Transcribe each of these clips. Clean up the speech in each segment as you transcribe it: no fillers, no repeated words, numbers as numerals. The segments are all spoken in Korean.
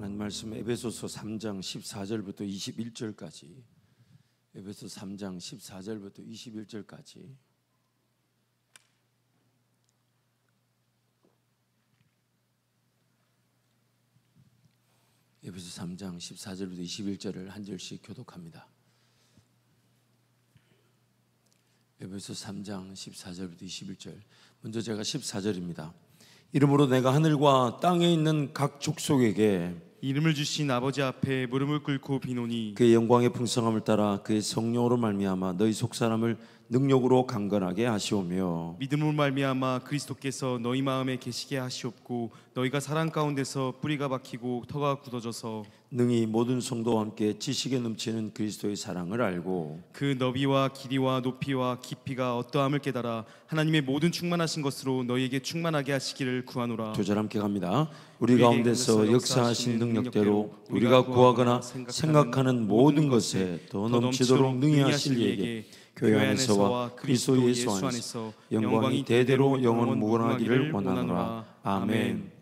하나님 말씀 에베소서 3장 14절부터 21절까지, 에베소 3장 14절부터 21절까지 에베소 3장 14절부터 21절을 한 절씩 교독합니다. 에베소 3장 14절부터 21절. 먼저 제가 14절입니다. 이러므로 내가 하늘과 땅에 있는 각 족속에게 이름을 주신 아버지 앞에 무릎을 꿇고 비노니 그의 영광의 풍성함을 따라 그의 성령으로 말미암아 너희 속사람을 능력으로 강건하게 하시오며 믿음으로 말미암아 그리스도께서 너희 마음에 계시게 하시옵고 너희가 사랑 가운데서 뿌리가 박히고 터가 굳어져서 능히 모든 성도와 함께 지식에 넘치는 그리스도의 사랑을 알고 그 너비와 길이와 높이와 깊이가 어떠함을 깨달아 하나님의 모든 충만하신 것으로 너희에게 충만하게 하시기를 구하노라. 두 절 함께 갑니다. 우리 가운데서 역사하신 능력대로 우리가 구하거나 생각하는 모든 것에 더 넘치도록 능히 하실 이에게 교회 안에서와 그리스도 예수 안에서 영광이 대대로 영원 무궁하기를 원하노라. 아멘.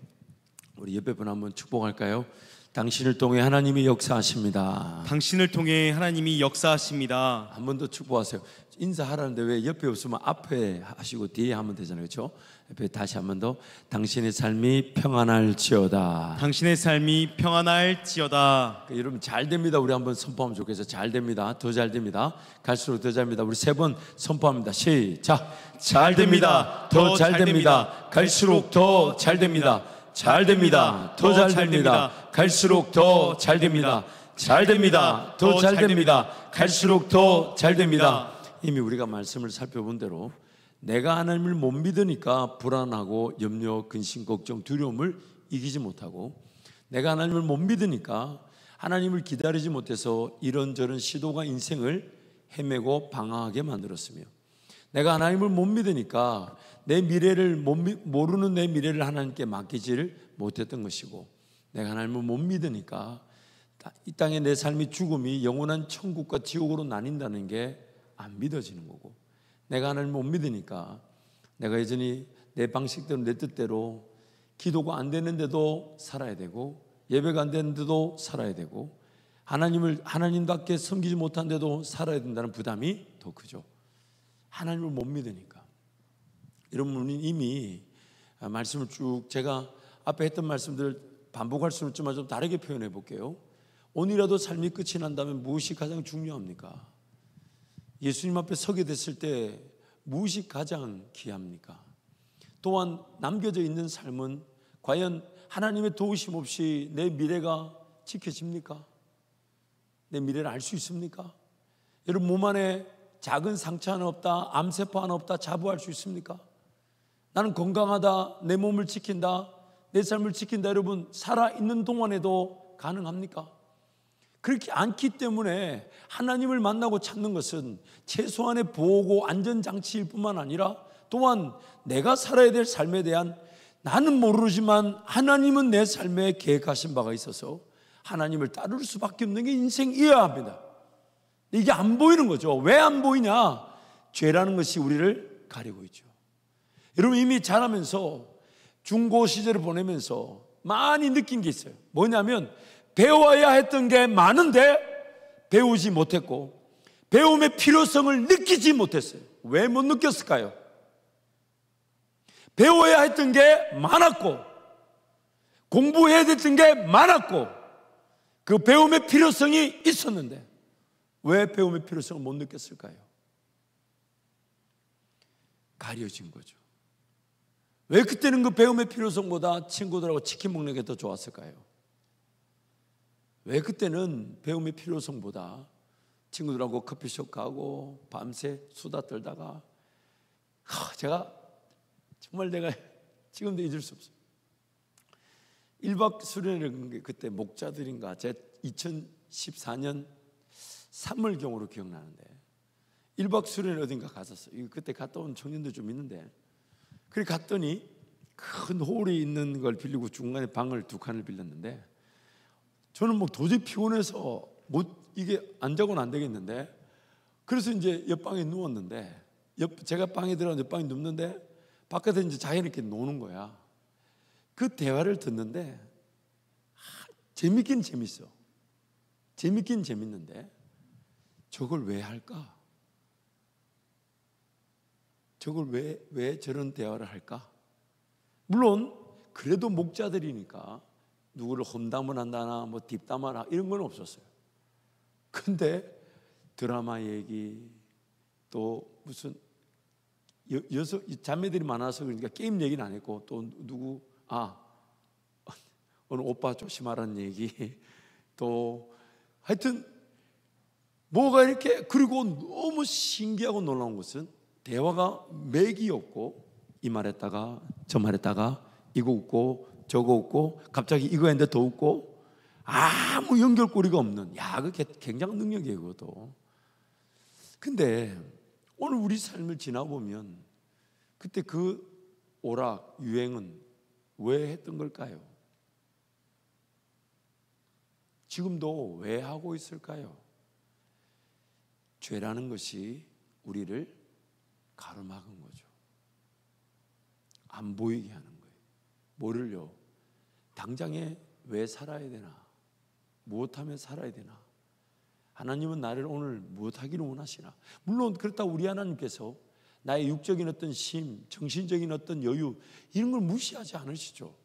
우리 옆에 분 한번 축복할까요? 당신을 통해 하나님이 역사하십니다. 당신을 통해 하나님이 역사하십니다. 한 번 더 축복하세요. 인사하라는데 왜 옆에 없으면 앞에 하시고 뒤에 하면 되잖아요, 그렇죠? 옆에 다시 한 번 더. 당신의 삶이 평안할지어다. 당신의 삶이 평안할지어다. 여러분 잘 됩니다. 우리 한번 선포하면 좋겠어요. 잘 됩니다. 더 잘 됩니다. 갈수록 더 잘 됩니다. 우리 세 번 선포합니다. 시작. 잘 됩니다. 더 잘 됩니다. 갈수록 더 잘 됩니다. 잘 됩니다. 더 잘 됩니다. 갈수록 더 잘 됩니다. 잘 됩니다. 더 잘 됩니다. 갈수록 더 잘 됩니다. 이미 우리가 말씀을 살펴본 대로 내가 하나님을 못 믿으니까 불안하고 염려, 근심, 걱정, 두려움을 이기지 못하고, 내가 하나님을 못 믿으니까 하나님을 기다리지 못해서 이런저런 시도가 인생을 헤매고 방황하게 만들었으며, 내가 하나님을 못 믿으니까 내 미래를 모르는 내 미래를 하나님께 맡기지를 못했던 것이고, 내가 하나님을 못 믿으니까 이 땅에 내 삶의 죽음이 영원한 천국과 지옥으로 나뉜다는 게 안 믿어지는 거고, 내가 하나님을 못 믿으니까 내가 여전히 내 방식대로 내 뜻대로 기도가 안 되는데도 살아야 되고, 예배가 안 되는데도 살아야 되고, 하나님답게 섬기지 못한데도 살아야 된다는 부담이 더 크죠. 하나님을 못 믿으니까. 여러분, 우리는 이미 말씀을 쭉 제가 앞에 했던 말씀들을 반복할 수는 있지만 좀 다르게 표현해 볼게요. 오늘이라도 삶이 끝이 난다면 무엇이 가장 중요합니까? 예수님 앞에 서게 됐을 때 무엇이 가장 귀합니까? 또한 남겨져 있는 삶은 과연 하나님의 도우심 없이 내 미래가 지켜집니까? 내 미래를 알 수 있습니까? 여러분, 몸 안에 작은 상처 하나 없다, 암세포 하나 없다 자부할 수 있습니까? 나는 건강하다, 내 몸을 지킨다, 내 삶을 지킨다. 여러분, 살아있는 동안에도 가능합니까? 그렇지 않기 때문에 하나님을 만나고 찾는 것은 최소한의 보호고 안전장치일 뿐만 아니라 또한 내가 살아야 될 삶에 대한, 나는 모르지만 하나님은 내 삶에 계획하신 바가 있어서 하나님을 따를 수밖에 없는 게 인생이어야 합니다. 이게 안 보이는 거죠. 왜 안 보이냐? 죄라는 것이 우리를 가리고 있죠. 여러분, 이미 자라면서 중고 시절을 보내면서 많이 느낀 게 있어요. 뭐냐면 배워야 했던 게 많은데 배우지 못했고, 배움의 필요성을 느끼지 못했어요. 왜 못 느꼈을까요? 배워야 했던 게 많았고, 공부해야 됐던 게 많았고, 그 배움의 필요성이 있었는데 왜 배움의 필요성을 못 느꼈을까요? 가려진 거죠. 왜 그때는 그 배움의 필요성보다 친구들하고 치킨 먹는 게 더 좋았을까요? 왜 그때는 배움의 필요성보다 친구들하고 커피숍 가고 밤새 수다 떨다가, 제가 정말 내가 지금도 잊을 수 없어요. 1박 수련회를 간 게 그때 목자들인가, 제 2014년 3월경으로 기억나는데 1박 수련회 어딘가 갔었어요. 그때 갔다 온 청년들 좀 있는데, 그래 갔더니 큰 홀이 있는 걸 빌리고 중간에 방을 2칸을 빌렸는데, 저는 뭐 도저히 피곤해서 이게 안 자고는 안 되겠는데, 그래서 이제 옆방에 누웠는데, 제가 방에 들어가서 옆방에 눕는데 바깥에 이제 자연스럽게 노는 거야. 그 대화를 듣는데 재밌긴 재밌어. 재밌긴 재밌는데 저걸 왜 할까? 저걸 왜 저런 대화를 할까? 물론 그래도 목자들이니까 누구를 험담을 한다나 뭐 뒷담화나 이런 건 없었어요. 근데 드라마 얘기 또 무슨 여섯 자매들이 많아서 그러니까 게임 얘기는 안 했고 또 누구 오늘 오빠 조심하라는 얘기 또 하여튼 뭐가 이렇게 그리고 너무 신기하고 놀라운 것은 대화가 맥이 없고 이 말했다가 저 말했다가 이거 웃고 저거 웃고 갑자기 이거 했는데 더 웃고 아무 연결고리가 없는 그게 굉장한 능력이에요 그것도. 근데 오늘 우리 삶을 지나보면 그때 그 오락 유행은 왜 했던 걸까요? 지금도 왜 하고 있을까요? 죄라는 것이 우리를 가로막은 거죠. 안 보이게 하는 거예요. 뭐를요? 당장에 왜 살아야 되나? 무엇하면 살아야 되나? 하나님은 나를 오늘 무엇하기를 원하시나? 물론 그렇다고 우리 하나님께서 나의 육적인 어떤 심, 정신적인 어떤 여유 이런 걸 무시하지 않으시죠.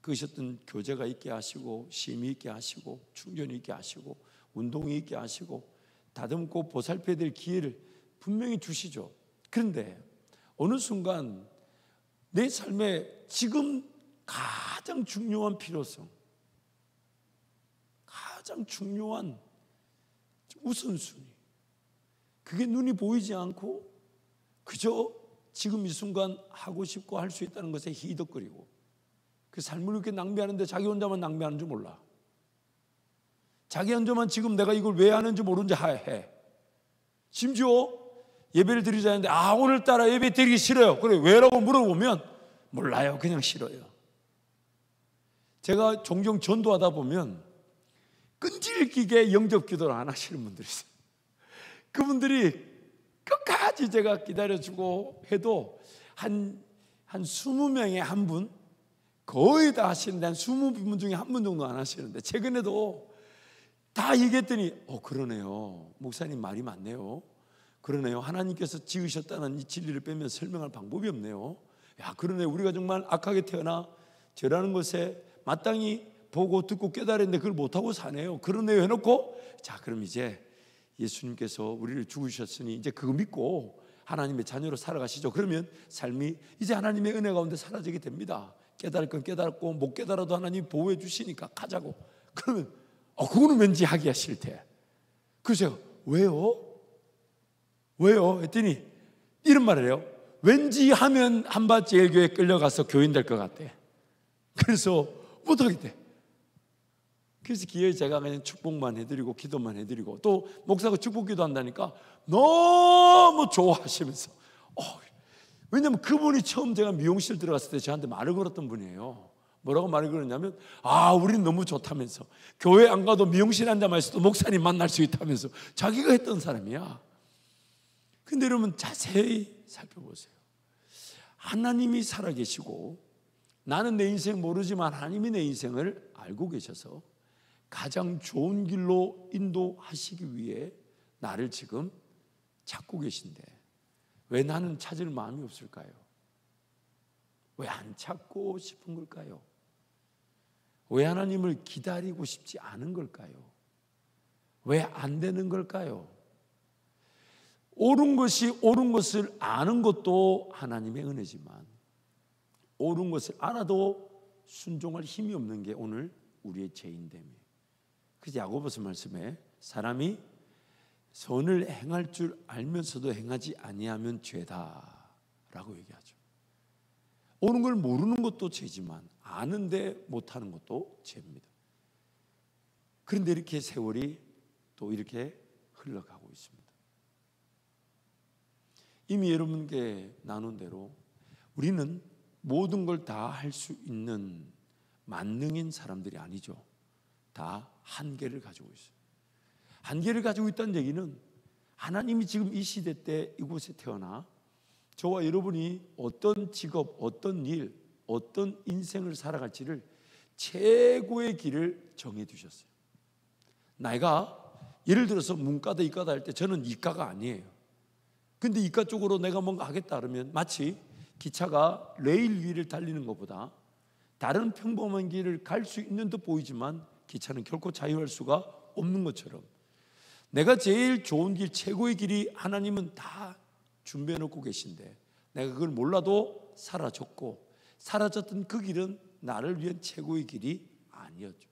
그것이 어떤 교제가 있게 하시고 쉼이 있게 하시고 충전이 있게 하시고 운동이 있게 하시고 다듬고 보살펴야 될 기회를 분명히 주시죠. 그런데 어느 순간 내 삶에 지금 가장 중요한 필요성, 가장 중요한 우선순위, 그게 눈이 보이지 않고 그저 지금 이 순간 하고 싶고 할 수 있다는 것에 희덕거리고 그 삶을 이렇게 낭비하는데 자기 혼자만 낭비하는 줄 몰라. 자기 혼자만 지금 내가 이걸 왜 하는지 모르는지 해. 심지어 예배를 드리자 하는데 오늘따라 예배 드리기 싫어요. 그래 왜라고 물어보면 몰라요. 그냥 싫어요. 제가 종종 전도하다 보면 끈질기게 영접 기도를 안 하시는 분들이 있어요. 그분들이 끝까지 제가 기다려주고 해도 한 20명에 한 분, 거의 다 하시는데 한 20분 중에 한 분 정도 안 하시는데 최근에도 다 얘기했더니 그러네요. 목사님 말이 맞네요. 그러네요. 하나님께서 지으셨다는 이 진리를 빼면 설명할 방법이 없네요. 그러네. 우리가 정말 악하게 태어나 죄라는 것에 마땅히 보고 듣고 깨달았는데 그걸 못하고 사네요. 그러네요 해놓고 그럼 이제 예수님께서 우리를 죽으셨으니 이제 그거 믿고 하나님의 자녀로 살아가시죠. 그러면 삶이 이제 하나님의 은혜 가운데 사라지게 됩니다. 깨달을 건 깨달았고 못 깨달아도 하나님 보호해 주시니까 가자고. 그러면 그거는 왠지 하기가 싫대. 그래서 왜요? 했더니 이런 말을 해요. 왠지 하면 한밭제일교회 끌려가서 교인 될 것 같대. 그래서 못하겠대. 그래서 기회에 제가 그냥 축복만 해드리고 기도만 해드리고 또 목사가 축복 기도한다니까 너무 좋아하시면서 왜냐하면 그분이 처음 제가 미용실 들어갔을 때 저한테 말을 걸었던 분이에요. 뭐라고 말을 걸었냐면 우리는 너무 좋다면서 교회 안 가도 미용실 앉아만 있어도 목사님 만날 수 있다면서 자기가 했던 사람이야. 근데 여러분 자세히 살펴보세요. 하나님이 살아계시고 나는 내 인생 모르지만 하나님이 내 인생을 알고 계셔서 가장 좋은 길로 인도하시기 위해 나를 지금 찾고 계신데 왜 나는 찾을 마음이 없을까요? 왜 안 찾고 싶은 걸까요? 왜 하나님을 기다리고 싶지 않은 걸까요? 왜 안 되는 걸까요? 옳은 것이 옳은 것을 아는 것도 하나님의 은혜지만 옳은 것을 알아도 순종할 힘이 없는 게 오늘 우리의 죄인됨이에요. 그래서 야고보서 말씀에 사람이 선을 행할 줄 알면서도 행하지 아니하면 죄다라고 얘기하죠. 옳은 걸 모르는 것도 죄지만 아는데 못하는 것도 죄입니다. 그런데 이렇게 세월이 또 이렇게 흘러가고 있습니다. 이미 여러분께 나눈 대로 우리는 모든 걸 다 할 수 있는 만능인 사람들이 아니죠. 다 한계를 가지고 있어요. 한계를 가지고 있다는 얘기는 하나님이 지금 이 시대 때 이곳에 태어나 저와 여러분이 어떤 직업, 어떤 일, 어떤 인생을 살아갈지를 최고의 길을 정해 두셨어요. 내가 예를 들어서 문과다 이과다 할 때 저는 이과가 아니에요. 근데 이과 쪽으로 내가 뭔가 하겠다 그러면 마치 기차가 레일 위를 달리는 것보다 다른 평범한 길을 갈 수 있는 듯 보이지만 기차는 결코 자유할 수가 없는 것처럼 내가 제일 좋은 길, 최고의 길이 하나님은 다 준비해 놓고 계신데 내가 그걸 몰라도 사라졌고 사라졌던 그 길은 나를 위한 최고의 길이 아니었죠.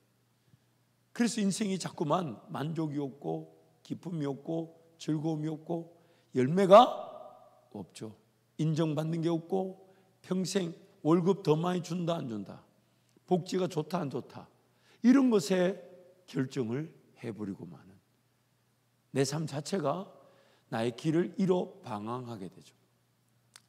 그래서 인생이 자꾸만 만족이 없고 기쁨이 없고 즐거움이 없고 열매가 없죠. 인정받는 게 없고 평생 월급 더 많이 준다 안 준다, 복지가 좋다 안 좋다, 이런 것에 결정을 해버리고 마는 내 삶 자체가 나의 길을 잃어 방황하게 되죠.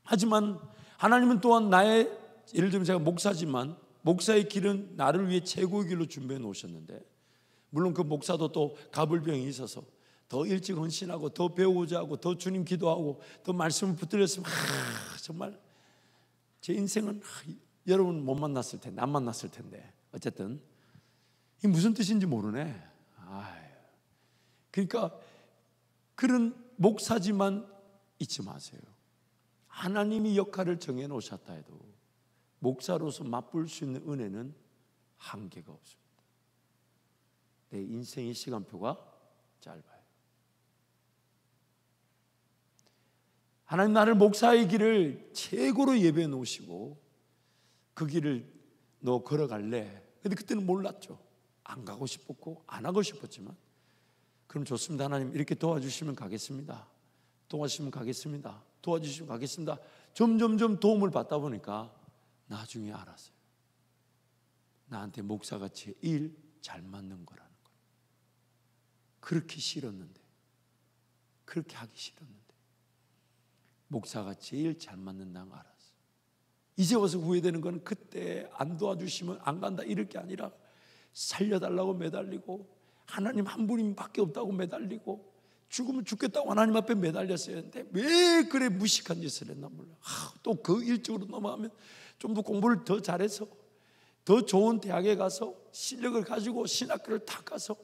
하지만 하나님은 또한 나의, 예를 들면 제가 목사지만 목사의 길은 나를 위해 최고의 길로 준비해 놓으셨는데, 물론 그 목사도 또 가불병이 있어서 더 일찍 헌신하고 더 배우고자 하고 더 주님 기도하고 더 말씀을 붙들렸으면 정말 제 인생은 여러분 못 만났을 텐데, 안 만났을 텐데, 어쨌든 이 무슨 뜻인지 모르네. 그러니까 그런 목사지만 잊지 마세요. 하나님이 역할을 정해 놓으셨다 해도 목사로서 맛볼 수 있는 은혜는 한계가 없습니다. 내 인생의 시간표가 짧아요. 하나님 나를 목사의 길을 최고로 예배해 놓으시고 그 길을 너 걸어갈래? 근데 그때는 몰랐죠. 안 가고 싶었고 안 하고 싶었지만, 그럼 좋습니다, 하나님 이렇게 도와주시면 가겠습니다, 도와주시면 가겠습니다, 도와주시면 가겠습니다. 점점점 도움을 받다 보니까 나중에 알았어요. 나한테 목사가 제일 잘 맞는 거라는 걸. 그렇게 싫었는데, 그렇게 하기 싫었는데 목사가 제일 잘 맞는다는 걸 알았어요. 이제 와서 후회되는 건 그때 안 도와주시면 안 간다 이럴 게 아니라 살려달라고 매달리고 하나님 한 분밖에 없다고 매달리고 죽으면 죽겠다고 하나님 앞에 매달렸어야 했는데 왜 그래 무식한 짓을 했나 몰라. 또 그 일적으로 넘어가면 좀 더 공부를 더 잘해서 더 좋은 대학에 가서 실력을 가지고 신학교를 다 가서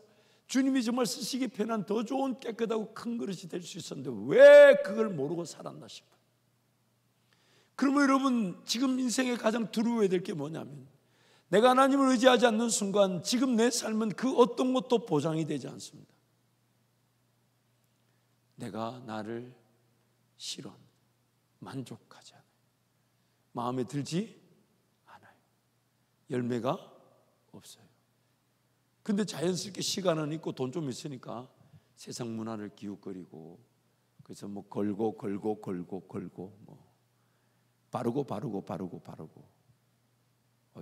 주님이 정말 쓰시기 편한 더 좋은 깨끗하고 큰 그릇이 될 수 있었는데 왜 그걸 모르고 살았나 싶어요. 그러면 여러분 지금 인생에 가장 두려워해야 될 게 뭐냐면, 내가 하나님을 의지하지 않는 순간 지금 내 삶은 그 어떤 것도 보장이 되지 않습니다. 내가 나를 싫어합니다. 만족하지 않아요. 마음에 들지 않아요. 열매가 없어요. 근데 자연스럽게 시간은 있고 돈 좀 있으니까 세상 문화를 기웃거리고, 그래서 뭐 걸고 뭐 바르고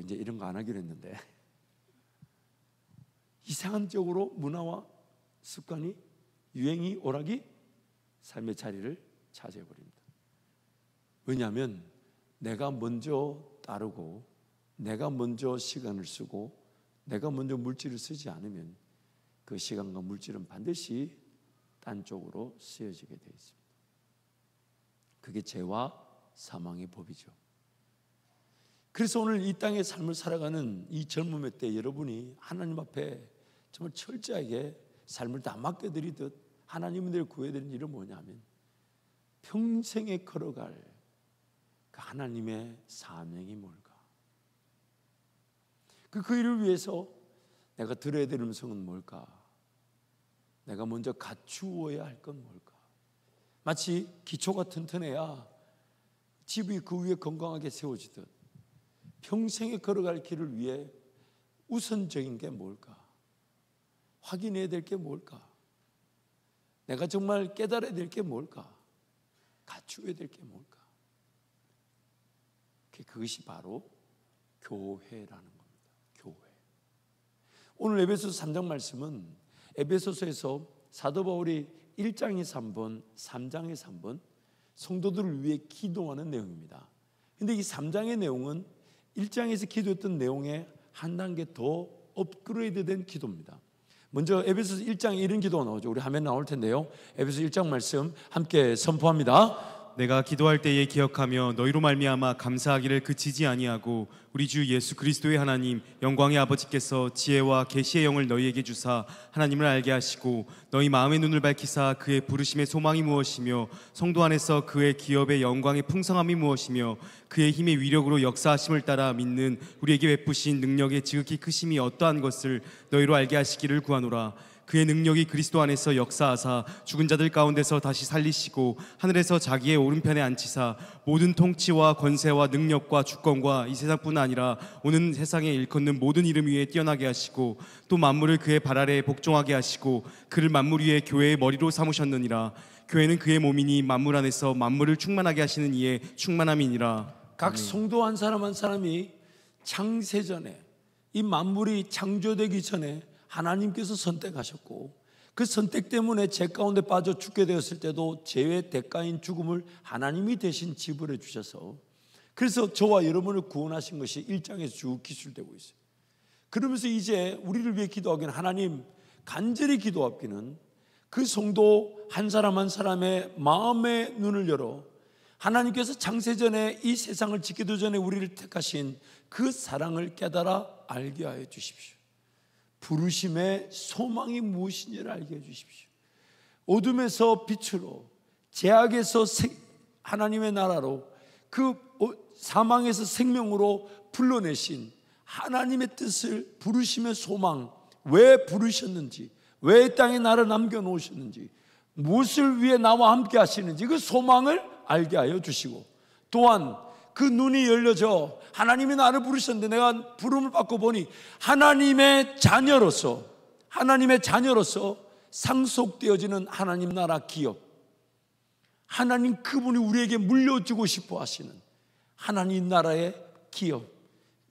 이제 이런 거 안 하기로 했는데 이상한 쪽으로 문화와 습관이, 유행이, 오락이 삶의 자리를 차지해버립니다. 왜냐하면 내가 먼저 따르고 내가 먼저 시간을 쓰고 내가 먼저 물질을 쓰지 않으면 그 시간과 물질은 반드시 딴 쪽으로 쓰여지게 되어 있습니다. 그게 죄와 사망의 법이죠. 그래서 오늘 이 땅의 삶을 살아가는 이 젊음의 때 여러분이 하나님 앞에 정말 철저하게 삶을 다 맡겨드리듯 하나님을 구해드리는 일은 뭐냐면, 평생에 걸어갈 그 하나님의 사명이 뭘까? 그 일을 위해서 내가 들어야 될 음성은 뭘까? 내가 먼저 갖추어야 할 건 뭘까? 마치 기초가 튼튼해야 집이 그 위에 건강하게 세워지듯 평생에 걸어갈 길을 위해 우선적인 게 뭘까? 확인해야 될 게 뭘까? 내가 정말 깨달아야 될 게 뭘까? 갖추어야 될 게 뭘까? 그것이 바로 교회라는 겁니다. 교회. 오늘 에베소서 3장 말씀은 에베소서에서 사도 바울이 1장에서 3번, 3장에서 3번 성도들을 위해 기도하는 내용입니다. 그런데 이 3장의 내용은 1장에서 기도했던 내용에 한 단계 더 업그레이드된 기도입니다. 먼저 에베소서 1장에 이런 기도가 나오죠. 우리 화면 나올 텐데요. 에베소서 1장 말씀 함께 선포합니다. 내가 기도할 때에 기억하며 너희로 말미암아 감사하기를 그치지 아니하고 우리 주 예수 그리스도의 하나님 영광의 아버지께서 지혜와 계시의 영을 너희에게 주사 하나님을 알게 하시고 너희 마음의 눈을 밝히사 그의 부르심의 소망이 무엇이며 성도 안에서 그의 기업의 영광의 풍성함이 무엇이며 그의 힘의 위력으로 역사하심을 따라 믿는 우리에게 베푸신 능력의 지극히 크심이 어떠한 것을 너희로 알게 하시기를 구하노라. 그의 능력이 그리스도 안에서 역사하사 죽은 자들 가운데서 다시 살리시고 하늘에서 자기의 오른편에 앉히사 모든 통치와 권세와 능력과 주권과 이 세상뿐 아니라 오는 세상에 일컫는 모든 이름 위에 뛰어나게 하시고 또 만물을 그의 발 아래에 복종하게 하시고 그를 만물 위에 교회의 머리로 삼으셨느니라. 교회는 그의 몸이니 만물 안에서 만물을 충만하게 하시는 이의 충만함이니라. 각 성도 한 사람 한 사람이 창세전에, 이 만물이 창조되기 전에 하나님께서 선택하셨고, 그 선택 때문에 죄 가운데 빠져 죽게 되었을 때도 죄의 대가인 죽음을 하나님이 대신 지불해 주셔서, 그래서 저와 여러분을 구원하신 것이 1장에서 쭉 기술되고 있어요. 그러면서 이제 우리를 위해 기도하기는, 하나님 간절히 기도하기는 그 성도 한 사람 한 사람의 마음의 눈을 열어 하나님께서 창세전에 이 세상을 짓기도 전에 우리를 택하신 그 사랑을 깨달아 알게 하여 주십시오. 부르심의 소망이 무엇인지를 알게 해주십시오. 어둠에서 빛으로, 죄악에서 하나님의 나라로, 그 사망에서 생명으로 불러내신 하나님의 뜻을, 부르심의 소망, 왜 부르셨는지, 왜 땅에 나를 남겨놓으셨는지, 무엇을 위해 나와 함께 하시는지 그 소망을 알게 하여 주시고, 또한 그 눈이 열려져 하나님이 나를 부르셨는데 내가 부름을 받고 보니 하나님의 자녀로서 상속되어지는 하나님 나라 기업, 하나님 그분이 우리에게 물려주고 싶어 하시는 하나님 나라의 기업,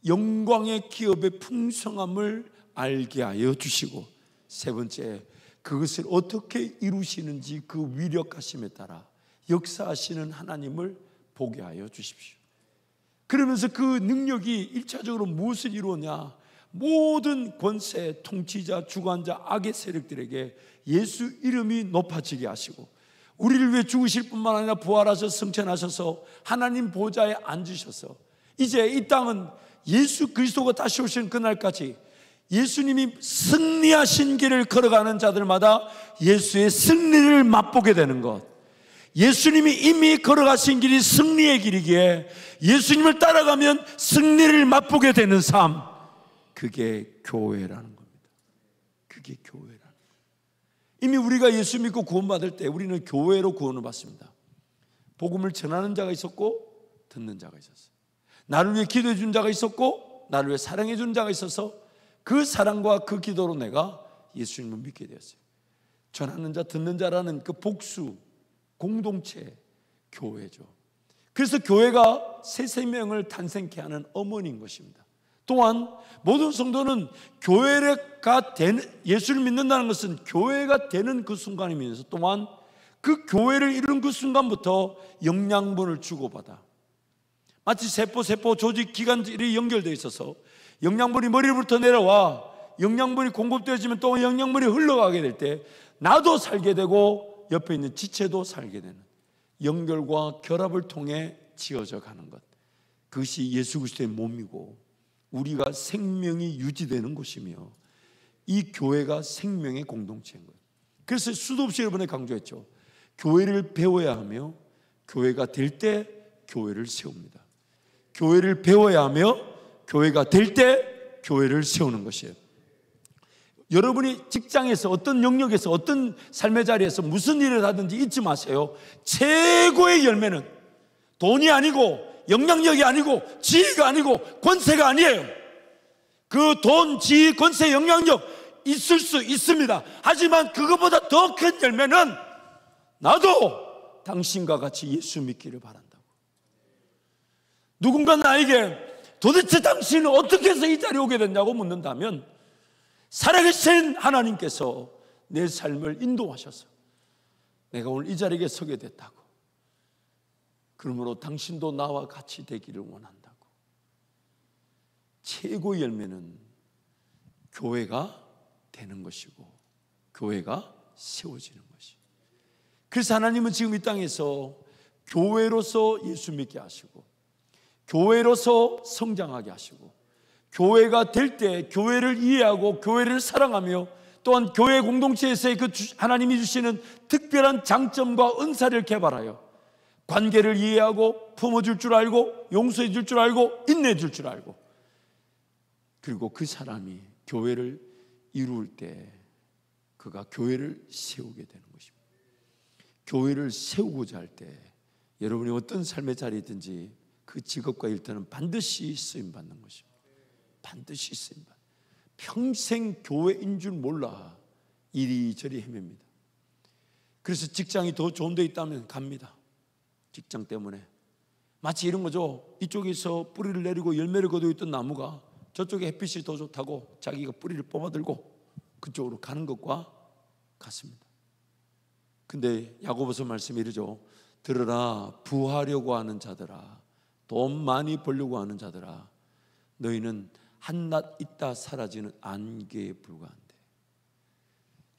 영광의 기업의 풍성함을 알게 하여 주시고, 세 번째, 그것을 어떻게 이루시는지 그 위력하심에 따라 역사하시는 하나님을 보게 하여 주십시오. 그러면서 그 능력이 1차적으로 무엇을 이루었냐? 모든 권세, 통치자, 주관자, 악의 세력들에게 예수 이름이 높아지게 하시고, 우리를 위해 죽으실 뿐만 아니라 부활하셔서 승천하셔서 하나님 보좌에 앉으셔서, 이제 이 땅은 예수 그리스도가 다시 오시는 그날까지 예수님이 승리하신 길을 걸어가는 자들마다 예수의 승리를 맛보게 되는 것, 예수님이 이미 걸어가신 길이 승리의 길이기에 예수님을 따라가면 승리를 맛보게 되는 삶, 그게 교회라는 겁니다. 그게 교회라는 거예요. 이미 우리가 예수 믿고 구원받을 때 우리는 교회로 구원을 받습니다. 복음을 전하는 자가 있었고 듣는 자가 있었어요. 나를 위해 기도해 준 자가 있었고 나를 위해 사랑해 준 자가 있어서 그 사랑과 그 기도로 내가 예수님을 믿게 되었어요. 전하는 자, 듣는 자라는 그 복수 공동체, 교회죠. 그래서 교회가 새 생명을 탄생케 하는 어머니인 것입니다. 또한 모든 성도는 교회가 되는, 예수를 믿는다는 것은 교회가 되는 그 순간이면서 또한 그 교회를 이루는 그 순간부터 영양분을 주고받아, 마치 세포 조직 기관들이 연결되어 있어서 영양분이 머리로부터 내려와 영양분이 공급되어지면 또 영양분이 흘러가게 될 때 나도 살게 되고 옆에 있는 지체도 살게 되는 연결과 결합을 통해 지어져 가는 것, 그것이 예수 그리스도의 몸이고 우리가 생명이 유지되는 곳이며 이 교회가 생명의 공동체인 거예요. 그래서 수도 없이 여러분에 강조했죠. 교회를 배워야 하며 교회가 될 때 교회를 세웁니다. 교회를 배워야 하며 교회가 될 때 교회를 세우는 것이에요. 여러분이 직장에서 어떤 영역에서 어떤 삶의 자리에서 무슨 일을 하든지 잊지 마세요. 최고의 열매는 돈이 아니고 영향력이 아니고 지위가 아니고 권세가 아니에요. 그 돈, 지위, 권세, 영향력 있을 수 있습니다. 하지만 그것보다 더 큰 열매는 나도 당신과 같이 예수 믿기를 바란다고. 누군가 나에게 도대체 당신은 어떻게 해서 이 자리에 오게 됐냐고 묻는다면 살아계신 하나님께서 내 삶을 인도하셔서 내가 오늘 이 자리에 서게 됐다고. 그러므로 당신도 나와 같이 되기를 원한다고. 최고의 열매는 교회가 되는 것이고 교회가 세워지는 것이. 그래서 하나님은 지금 이 땅에서 교회로서 예수 믿게 하시고, 교회로서 성장하게 하시고, 교회가 될 때 교회를 이해하고 교회를 사랑하며, 또한 교회 공동체에서의 그 하나님이 주시는 특별한 장점과 은사를 개발하여 관계를 이해하고 품어줄 줄 알고 용서해 줄 줄 알고 인내해 줄 줄 알고, 그리고 그 사람이 교회를 이룰 때 그가 교회를 세우게 되는 것입니다. 교회를 세우고자 할 때 여러분이 어떤 삶의 자리에 있든지 그 직업과 일터는 반드시 쓰임받는 것입니다. 반드시 쓰임받는, 평생 교회인 줄 몰라 이리저리 헤맵니다. 그래서 직장이 더 좋은 데 있다면 갑니다. 직장 때문에. 마치 이런 거죠. 이쪽에서 뿌리를 내리고 열매를 거두고 있던 나무가 저쪽에 햇빛이 더 좋다고 자기가 뿌리를 뽑아들고 그쪽으로 가는 것과 같습니다. 근데 야고보서 말씀이 이러죠. 들으라, 부하려고 하는 자들아, 돈 많이 벌려고 하는 자들아, 너희는 한낱 있다 사라지는 안개에 불과한데.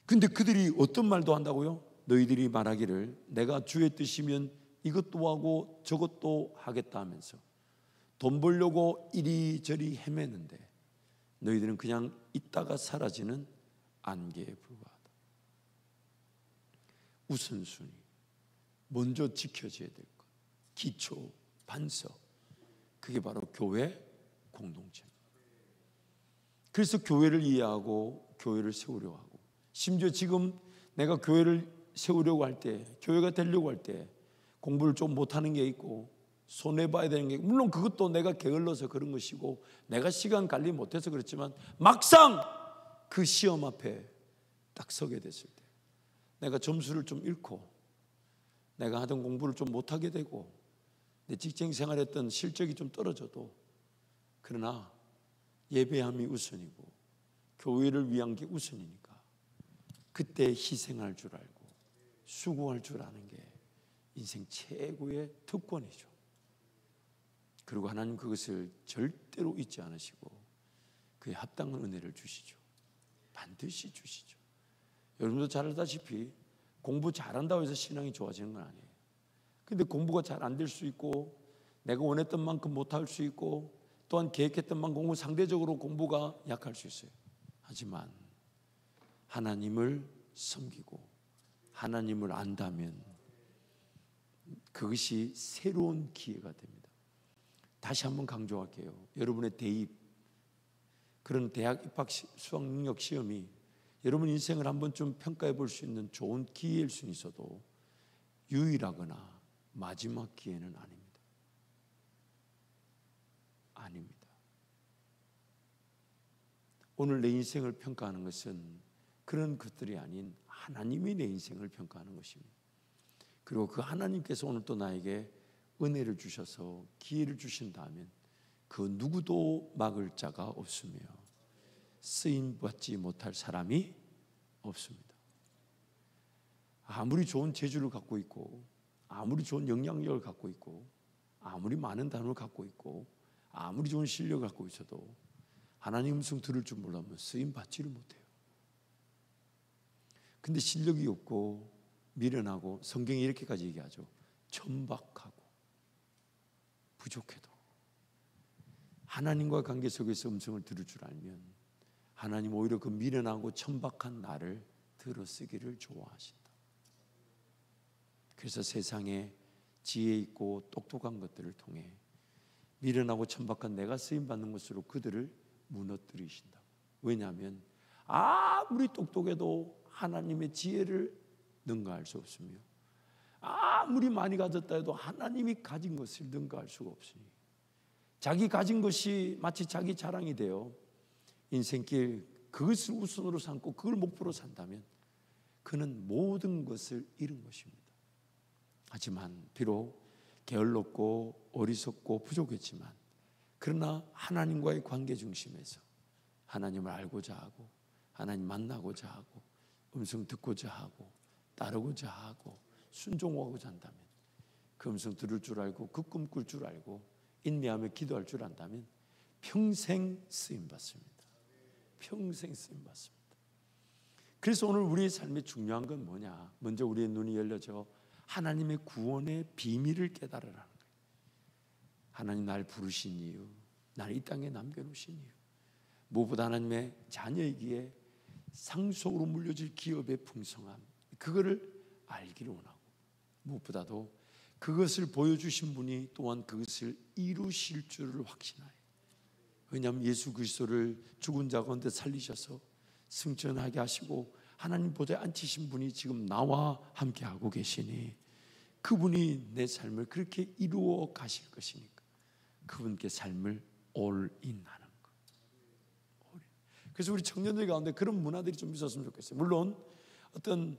근데 그들이 어떤 말도 한다고요? 너희들이 말하기를 내가 주의 뜻이면 이것도 하고 저것도 하겠다 하면서 돈 벌려고 이리저리 헤매는데 너희들은 그냥 있다가 사라지는 안개에 불과하다. 우선순위, 먼저 지켜져야 될 것, 기초, 반석, 그게 바로 교회 공동체입니다. 그래서 교회를 이해하고 교회를 세우려고 하고, 심지어 지금 내가 교회를 세우려고 할 때, 교회가 되려고 할 때 공부를 좀 못하는 게 있고 손해봐야 되는 게, 물론 그것도 내가 게을러서 그런 것이고 내가 시간 관리 못해서 그렇지만, 막상 그 시험 앞에 딱 서게 됐을 때 내가 점수를 좀 잃고 내가 하던 공부를 좀 못하게 되고 내 직장 생활했던 실적이 좀 떨어져도, 그러나 예배함이 우선이고 교회를 위한 게 우선이니까 그때 희생할 줄 알고 수고할 줄 아는 게 인생 최고의 특권이죠. 그리고 하나님 그것을 절대로 잊지 않으시고 그에 합당한 은혜를 주시죠. 반드시 주시죠. 여러분도 잘 알다시피 공부 잘한다고 해서 신앙이 좋아지는 건 아니에요. 근데 공부가 잘 안 될 수 있고 내가 원했던 만큼 못할 수 있고 또한 계획했던 만큼 공부, 상대적으로 공부가 약할 수 있어요. 하지만 하나님을 섬기고 하나님을 안다면 그것이 새로운 기회가 됩니다. 다시 한번 강조할게요. 여러분의 대입, 그런 대학 입학 수학 능력 시험이 여러분 인생을 한번 좀 평가해 볼 수 있는 좋은 기회일 수는 있어도 유일하거나 마지막 기회는 아닙니다. 아닙니다. 오늘 내 인생을 평가하는 것은 그런 것들이 아닌 하나님이 내 인생을 평가하는 것입니다. 그리고 그 하나님께서 오늘 또 나에게 은혜를 주셔서 기회를 주신다면 그 누구도 막을 자가 없으며 쓰임받지 못할 사람이 없습니다. 아무리 좋은 재주를 갖고 있고 아무리 좋은 영향력을 갖고 있고 아무리 많은 단어를 갖고 있고 아무리 좋은 실력을 갖고 있어도 하나님 음성 들을 줄 몰라면 쓰임받지를 못해요. 근데 실력이 없고 미련하고, 성경이 이렇게까지 얘기하죠. 천박하고 부족해도 하나님과 관계 속에서 음성을 들을 줄 알면 하나님 오히려 그 미련하고 천박한 나를 들어쓰기를 좋아하신다. 그래서 세상에 지혜 있고 똑똑한 것들을 통해 미련하고 천박한 내가 쓰임받는 것으로 그들을 무너뜨리신다. 왜냐하면 아무리 똑똑해도 하나님의 지혜를 능가할 수 없으며 아무리 많이 가졌다 해도 하나님이 가진 것을 능가할 수가 없으니 자기 가진 것이 마치 자기 자랑이 되어 인생길 그것을 우선으로 삼고 그걸 목표로 산다면 그는 모든 것을 잃은 것입니다. 하지만 비록 게을렀고 어리석고 부족했지만 그러나 하나님과의 관계 중심에서 하나님을 알고자 하고 하나님 만나고자 하고 음성 듣고자 하고 따르고자 하고 순종하고자 한다면 그 음성 들을 줄 알고 그 꿈 꿀 줄 알고 인내하며 기도할 줄 안다면 평생 쓰임받습니다. 평생 쓰임받습니다. 그래서 오늘 우리의 삶에 중요한 건 뭐냐? 먼저 우리의 눈이 열려져 하나님의 구원의 비밀을 깨달으라는 거예요. 하나님 날 부르신 이유, 날 이 땅에 남겨놓으신 이유, 무엇보다 하나님의 자녀이기에 상속으로 물려질 기업의 풍성함, 그거를 알기를 원하고, 무엇보다도 그것을 보여주신 분이 또한 그것을 이루실 줄을 확신하여, 왜냐하면 예수 그리스도를 죽은 자 가운데 살리셔서 승천하게 하시고 하나님 보좌에 앉히신 분이 지금 나와 함께 하고 계시니 그분이 내 삶을 그렇게 이루어 가실 것이니까 그분께 삶을 올인하는 것. 그래서 우리 청년들 가운데 그런 문화들이 좀 있었으면 좋겠어요. 물론 어떤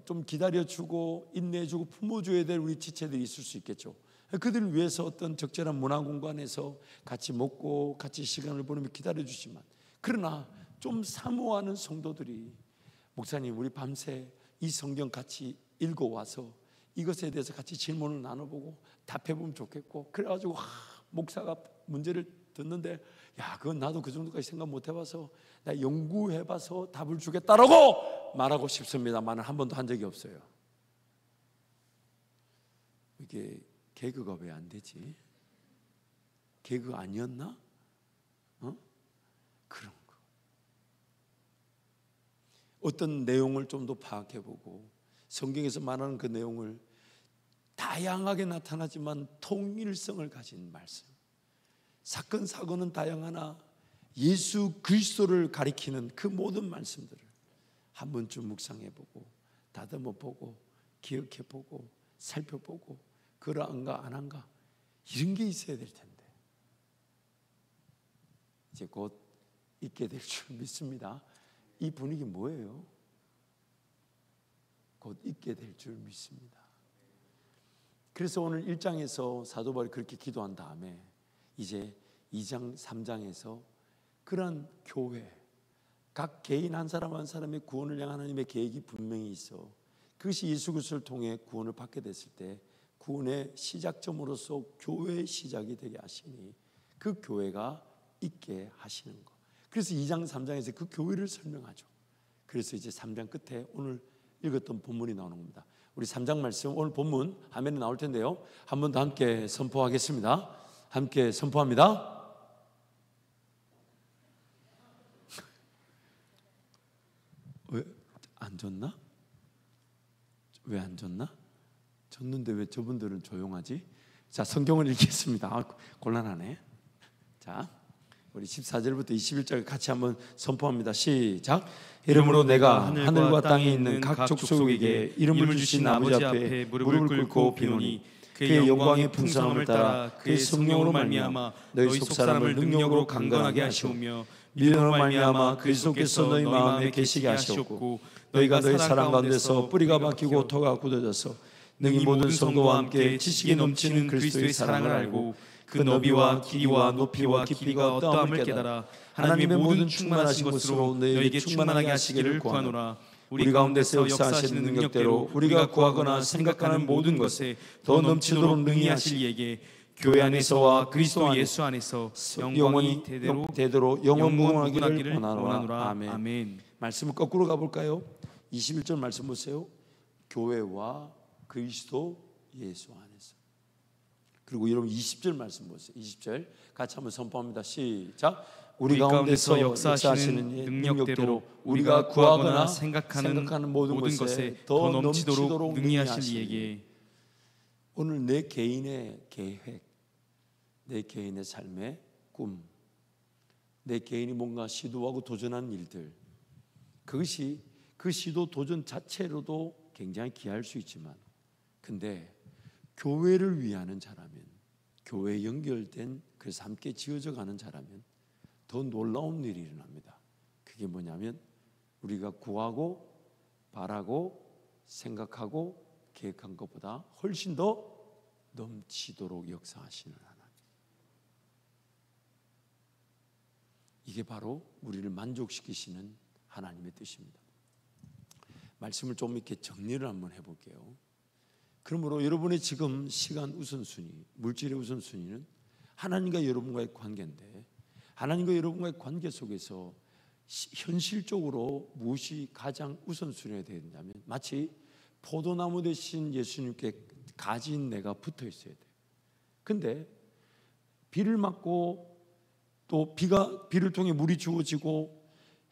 좀 기다려주고 인내해주고 품어줘야 될 우리 지체들이 있을 수 있겠죠. 그들을 위해서 어떤 적절한 문화 공간에서 같이 먹고 같이 시간을 보내며 기다려주지만, 그러나 좀 사모하는 성도들이 목사님 우리 밤새 이 성경 같이 읽어와서 이것에 대해서 같이 질문을 나눠보고 답해보면 좋겠고, 그래가지고 목사가 문제를 듣는데 야 그건 나도 그 정도까지 생각 못 해봐서 나 연구해봐서 답을 주겠다라고 말하고 싶습니다만 한 번도 한 적이 없어요. 이게 개그가 왜 안 되지? 개그 아니었나? 그런 거. 어떤 내용을 좀 더 파악해보고 성경에서 말하는 그 내용을 다양하게 나타나지만 통일성을 가진 말씀, 사건 사고는 다양하나 예수 그리스도를 가리키는 그 모든 말씀들을 한 번쯤 묵상해보고 다듬어보고 기억해보고 살펴보고 그러한가 안 한가 이런 게 있어야 될 텐데 이제 곧 있게 될 줄 믿습니다. 이 분위기 뭐예요? 곧 있게 될 줄 믿습니다. 그래서 오늘 1장에서 사도 바울이 그렇게 기도한 다음에 이제 2장 3장에서 그런 교회, 각 개인 한 사람 한 사람의 구원을 향한 하나님의 계획이 분명히 있어 그것이 예수 그리스도를 통해 구원을 받게 됐을 때 구원의 시작점으로서 교회의 시작이 되게 하시니 그 교회가 있게 하시는 것. 그래서 2장 3장에서 그 교회를 설명하죠. 그래서 이제 3장 끝에 오늘 읽었던 본문이 나오는 겁니다. 우리 3장 말씀 오늘 본문 화면에 나올 텐데요, 한 번 더 함께 선포하겠습니다. 함께 선포합니다. 왜 안 줬나? 왜 안 줬나? 줬는데 왜 저분들은 조용하지? 자, 성경을 읽겠습니다. 곤란하네. 자, 우리 14절부터 21절 같이 한번 선포합니다. 시작. 이러므로 내가 하늘과 땅에 있는 각 족속에게 이름을 주신 아버지 앞에 무릎을 꿇고 비노니 그의 영광의 풍성함을 따라 그의 성령으로 말미암아 너희 속 사람을 능력으로 강건하게 하시오며 믿음으로 말미암아 그리스도께서 너희 마음에 계시게 하시옵고 너희가 너희 사랑 가운데서 뿌리가 박히고 토가 굳어져서 능히 모든 성도와 함께 지식이 넘치는 그리스도의 사랑을 알고 그 너비와 길이와 높이와 깊이가 어떠함을 깨달아 하나님의 모든 충만하신 것으로 너희에게 충만하게 하시기를 구하노라. 우리 가운데서 역사하시는 능력대로 우리가 구하거나 생각하는 모든 것에 더 넘치도록 능히 하실 이에게 교회 안에서와 그리스도 예수 안에서 영원히 대대로 영원무궁하기를 원하노라. 아멘. 말씀을 거꾸로 가볼까요? 21절 말씀 보세요. 교회와 그리스도 예수 안에서. 그리고 여러분 20절 말씀 보세요. 20절 같이 한번 선포합니다. 시작. 우리 가운데서 역사하시는 능력대로 우리가 구하거나 생각하는 모든 것에 더 넘치도록 능히 하실 이에게. 오늘 내 개인의 계획, 내 개인의 삶의 꿈, 내 개인이 뭔가 시도하고 도전하는 일들, 그것이 그 시도 도전 자체로도 굉장히 귀할 수 있지만, 근데 교회를 위하는 자라면, 교회에 연결된 그래서 함께 지어져 가는 자라면 더 놀라운 일이 일어납니다. 그게 뭐냐면 우리가 구하고 바라고 생각하고 계획한 것보다 훨씬 더 넘치도록 역사하시는 하나님. 이게 바로 우리를 만족시키시는 하나님의 뜻입니다. 말씀을 좀 이렇게 정리를 한번 해볼게요. 그러므로 여러분의 지금 시간 우선순위, 물질의 우선순위는 하나님과 여러분과의 관계인데, 하나님과 여러분과의 관계 현실적으로 무엇이 가장 우선순위가 되느냐면 마치 포도나무 대신 예수님께 가지인 내가 붙어 있어야 돼요. 근데 비를 맞고 또 비를 통해 물이 주어지고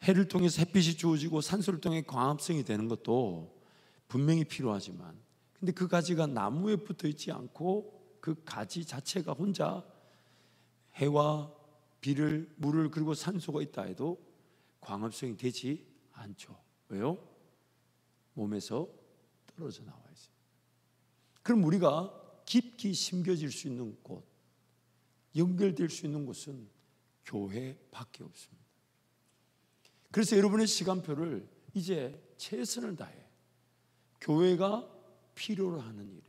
해를 통해서 햇빛이 주어지고 산소를 통해 광합성이 되는 것도 분명히 필요하지만, 근데 그 가지가 나무에 붙어 있지 않고 그 가지 자체가 혼자 해와 비를, 물을, 그리고 산소가 있다 해도 광합성이 되지 않죠. 왜요? 몸에서 떨어져 나와 있어요. 그럼 우리가 깊이 심겨질 수 있는 곳, 연결될 수 있는 곳은 교회밖에 없습니다. 그래서 여러분의 시간표를 이제 최선을 다해 교회가 필요로 하는 일에,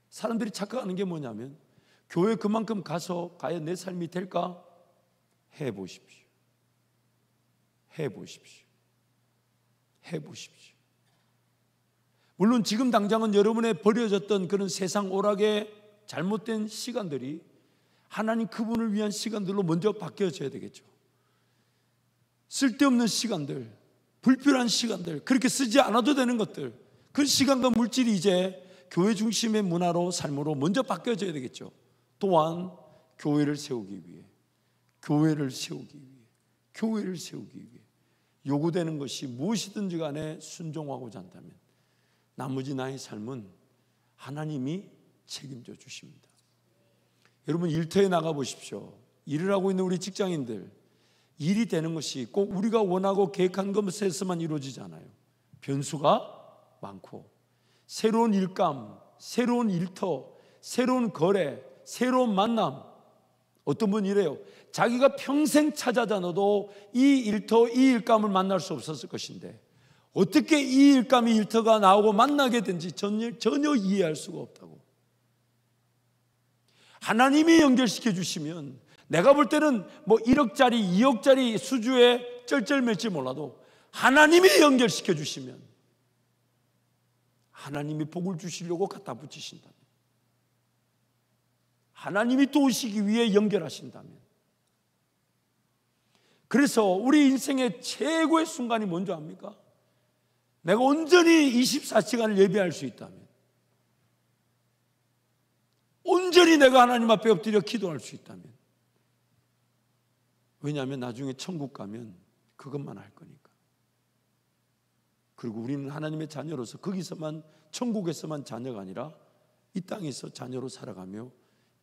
사람들이 착각하는 게 뭐냐면 교회 그만큼 가서 과연 내 삶이 될까? 해보십시오. 해보십시오. 해보십시오. 물론 지금 당장은 여러분의 버려졌던 그런 세상 오락의 잘못된 시간들이 하나님 그분을 위한 시간들로 먼저 바뀌어져야 되겠죠. 쓸데없는 시간들, 불필요한 시간들, 그렇게 쓰지 않아도 되는 것들, 그 시간과 물질이 이제 교회 중심의 문화로, 삶으로 먼저 바뀌어져야 되겠죠. 또한 교회를 세우기 위해, 교회를 세우기 위해, 교회를 세우기 위해 요구되는 것이 무엇이든지 간에 순종하고자 한다면 나머지 나의 삶은 하나님이 책임져 주십니다. 여러분, 일터에 나가 보십시오. 일을 하고 있는 우리 직장인들, 일이 되는 것이 꼭 우리가 원하고 계획한 것에서만 이루어지지 않아요. 변수가 많고 새로운 일감, 새로운 일터, 새로운 거래, 새로운 만남. 어떤 분이 이래요. 자기가 평생 찾아다녀도 이 일터, 이 일감을 만날 수 없었을 것인데 어떻게 이 일감이 일터가 나오고 만나게 된지 전혀 이해할 수가 없다고. 하나님이 연결시켜 주시면, 내가 볼 때는 뭐 1억짜리 2억짜리 수주에 쩔쩔맬지 몰라도 하나님이 연결시켜 주시면, 하나님이 복을 주시려고 갖다 붙이신다면, 하나님이 도우시기 위해 연결하신다면, 그래서 우리 인생의 최고의 순간이 뭔지 압니까? 내가 온전히 24시간을 예배할 수 있다면, 온전히 내가 하나님 앞에 엎드려 기도할 수 있다면. 왜냐하면 나중에 천국 가면 그것만 할 거니까. 그리고 우리는 하나님의 자녀로서 거기서만, 천국에서만 자녀가 아니라 이 땅에서 자녀로 살아가며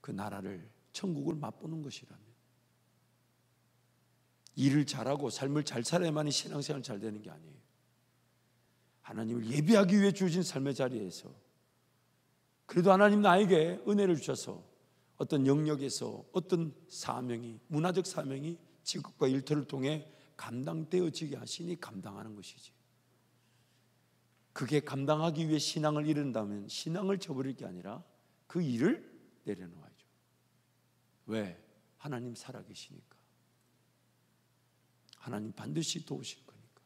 그 나라를, 천국을 맛보는 것이라면, 일을 잘하고 삶을 잘 살아야만이 신앙생활 잘 되는 게 아니에요. 하나님을 예배하기 위해 주신 삶의 자리에서 그래도 하나님 나에게 은혜를 주셔서 어떤 영역에서 어떤 사명이, 문화적 사명이 직업과 일터를 통해 감당되어지게 하시니 감당하는 것이지. 그게 감당하기 위해 신앙을 잃은다면 신앙을 저버릴 게 아니라 그 일을 내려놓아야죠. 왜? 하나님 살아계시니까. 하나님 반드시 도우실 거니까.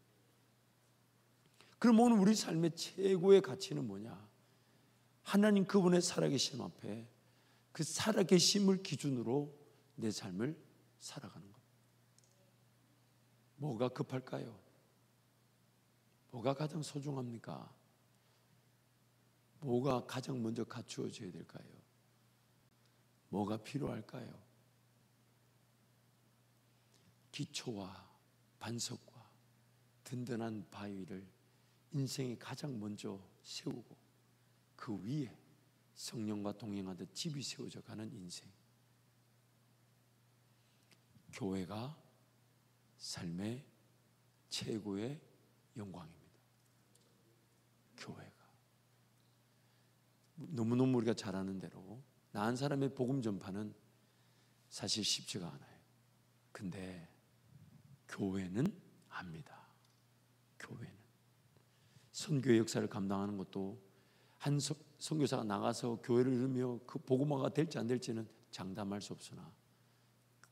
그럼 오늘 우리 삶의 최고의 가치는 뭐냐? 하나님 그분의 살아계심 앞에 그 살아계심을 기준으로 내 삶을 살아가는 것. 뭐가 급할까요? 뭐가 가장 소중합니까? 뭐가 가장 먼저 갖추어져야 될까요? 뭐가 필요할까요? 기초와 반석과 든든한 바위를 인생에 가장 먼저 세우고 그 위에 성령과 동행하듯 집이 세워져 가는 인생. 교회가 삶의 최고의 영광입니다. 교회가 너무너무 우리가 잘 아는 대로 나은 사람의 복음 전파는 사실 쉽지가 않아요. 근데 교회는 압니다. 교회는 선교의 역사를 감당하는 것도, 한 선교사가 나가서 교회를 이루며 그 복음화가 될지 안 될지는 장담할 수 없으나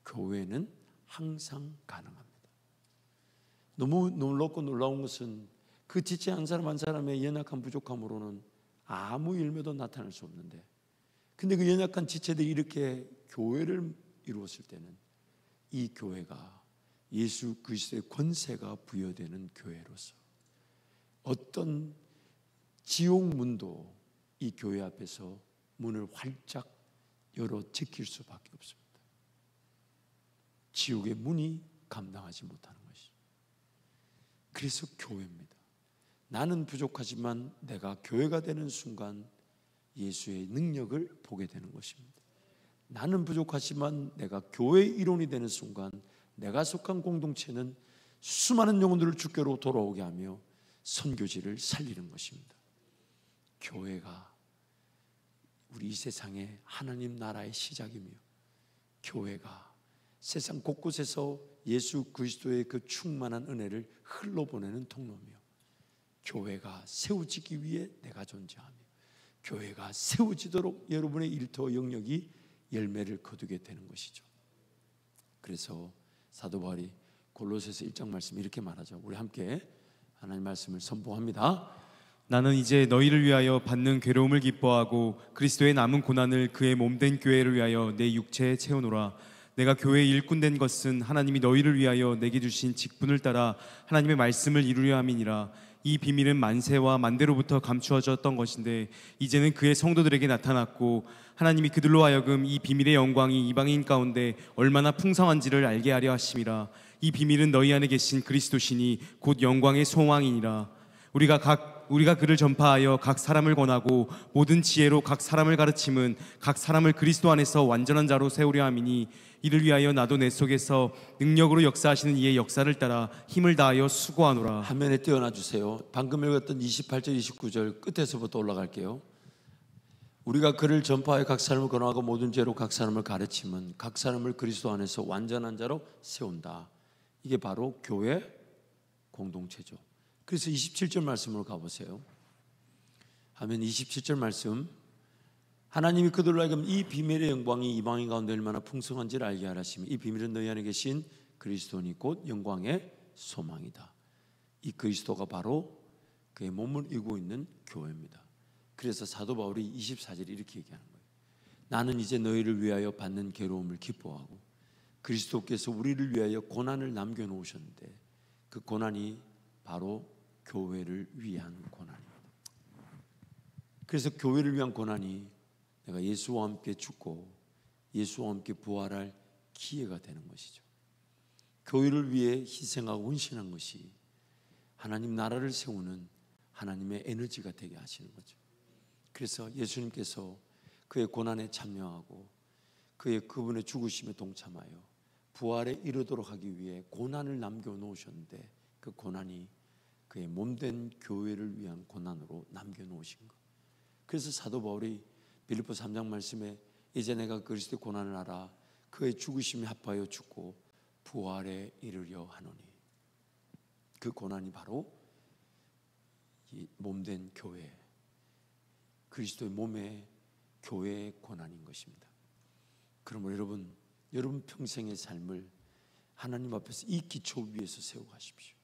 교회는 항상 가능합니다. 너무 놀랍고 놀라운 것은 그 지체 한 사람 한 사람의 연약한 부족함으로는 아무 열매도 나타날 수 없는데, 근데 그 연약한 지체들이 이렇게 교회를 이루었을 때는 이 교회가 예수 그리스도의 권세가 부여되는 교회로서 어떤 지옥 문도 이 교회 앞에서 문을 활짝 열어 제낄 수밖에 없습니다. 지옥의 문이 감당하지 못하는 것이죠. 그래서 교회입니다. 나는 부족하지만 내가 교회가 되는 순간 예수의 능력을 보게 되는 것입니다. 나는 부족하지만 내가 교회의 일원이 되는 순간 내가 속한 공동체는 수많은 영혼들을 주께로 돌아오게 하며 선교지를 살리는 것입니다. 교회가 우리 이 세상의 하나님 나라의 시작이며 교회가 세상 곳곳에서 예수 그리스도의 그 충만한 은혜를 흘러보내는 통로며 교회가 세워지기 위해 내가 존재하며 교회가 세워지도록 여러분의 일터 영역이 열매를 거두게 되는 것이죠. 그래서 사도 바울이 골로새서 1장 말씀 이렇게 말하죠. 우리 함께 하나님 말씀을 선포합니다. 나는 이제 너희를 위하여 받는 괴로움을 기뻐하고 그리스도의 남은 고난을 그의 몸된 교회를 위하여 내 육체에 채우노라. 내가 교회의 일꾼 된 것은 하나님이 너희를 위하여 내게 주신 직분을 따라 하나님의 말씀을 이루려 함이니라. 이 비밀은 만세와 만대로부터 감추어졌던 것인데 이제는 그의 성도들에게 나타났고 하나님이 그들로 하여금 이 비밀의 영광이 이방인 가운데 얼마나 풍성한지를 알게 하려 하심이라. 이 비밀은 너희 안에 계신 그리스도시니 곧 영광의 소망이니라. 우리가 그를 전파하여 각 사람을 권하고 모든 지혜로 각 사람을 가르침은 각 사람을 그리스도 안에서 완전한 자로 세우려 함이니 이를 위하여 나도 내 속에서 능력으로 역사하시는 이의 역사를 따라 힘을 다하여 수고하노라. 화면에 띄워놔 주세요. 방금 읽었던 28절 29절 끝에서부터 올라갈게요. 우리가 그를 전파하여 각 사람을 권하고 모든 죄로 각 사람을 가르침은 각 사람을 그리스도 안에서 완전한 자로 세운다. 이게 바로 교회 공동체죠. 그래서 27절 말씀으로 가보세요. 하면 27절 말씀, 하나님이 그들로 하여금 이 비밀의 영광이 이방인 가운데 얼마나 풍성한지를 알게 하시며 이 비밀은 너희 안에 계신 그리스도니 곧 영광의 소망이다. 이 그리스도가 바로 그의 몸을 이루고 있는 교회입니다. 그래서 사도 바울이 24절에 이렇게 얘기하는 거예요. 나는 이제 너희를 위하여 받는 괴로움을 기뻐하고 그리스도께서 우리를 위하여 고난을 남겨놓으셨는데 그 고난이 바로 교회를 위한 고난입니다. 그래서 교회를 위한 고난이 내가 예수와 함께 죽고 예수와 함께 부활할 기회가 되는 것이죠. 교회를 위해 희생하고 헌신한 것이 하나님 나라를 세우는 하나님의 에너지가 되게 하시는 거죠. 그래서 예수님께서 그의 고난에 참여하고 그분의 죽으심에 동참하여 부활에 이르도록 하기 위해 고난을 남겨놓으셨는데 그 고난이 그의 몸된 교회를 위한 고난으로 남겨놓으신 것. 그래서 사도 바울이 빌립보 3장 말씀에 이제 내가 그리스도의 고난을 알아 그의 죽으심에 합하여 죽고 부활에 이르려 하노니 그 고난이 바로 이 몸된 교회 그리스도의 몸의 교회의 고난인 것입니다. 그러므로 여러분 평생의 삶을 하나님 앞에서 이 기초 위에서 세워가십시오.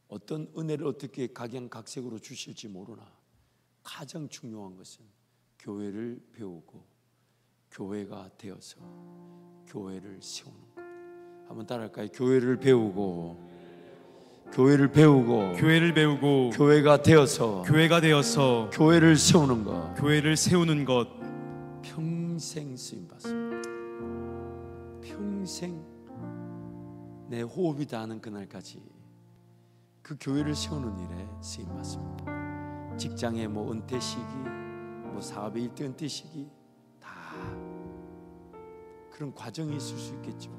어떤 은혜를 어떻게 각양각색으로 주실지 모르나 가장 중요한 것은 교회를 배우고 교회가 되어서 교회를 세우는 것. 한번 따라할까요? 교회를 배우고 교회를 배우고 교회를 배우고 교회가 되어서 교회를 세우는 것. 교회를 세우는 것. 평생 쓰임 받습니다. 평생 내 호흡이 닿는 그날까지 그 교회를 세우는 일에 쓰임 받습니다. 직장의 은퇴 시기, 사업의 일대 은퇴 시기 다 그런 과정이 있을 수 있겠죠.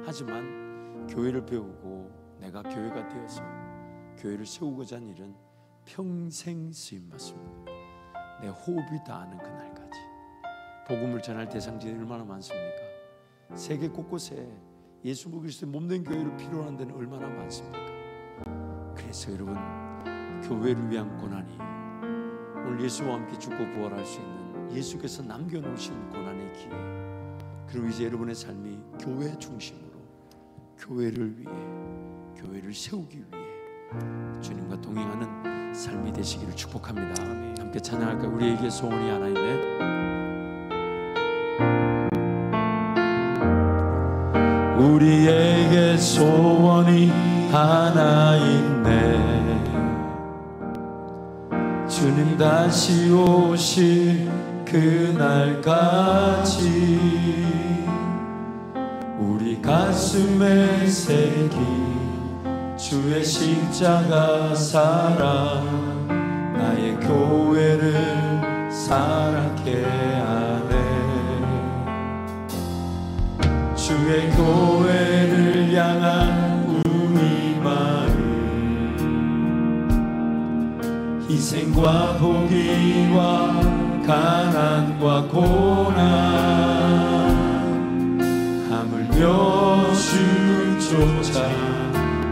하지만 교회를 배우고 내가 교회가 되어서 교회를 세우고자 하는 일은 평생 쓰임 받습니다. 내 호흡이 닿는 그날까지. 복음을 전할 대상지들이 얼마나 많습니까? 세계 곳곳에 예수 그리스도의 몸된 교회를 필요로 하는 데는 얼마나 많습니까? 그래서 여러분 교회를 위한 고난이 오늘 예수와 함께 죽고 부활할 수 있는 예수께서 남겨놓으신 고난의 기회, 그리고 이제 여러분의 삶이 교회 중심으로 교회를 위해 교회를 세우기 위해 주님과 동행하는 삶이 되시기를 축복합니다. 함께 찬양할까요? 우리에게 소원이 하나 있네. 우리에게 소원이 하나 있네. 주님 주님 다시 오실 그날까지 우리 가슴에 새긴 주의 십자가 사랑 나의 교회를 사랑케 하네. 주의 교회를 향한 우리 마음 희생과 포기와 가난과 고난 하물며 주를 쫓아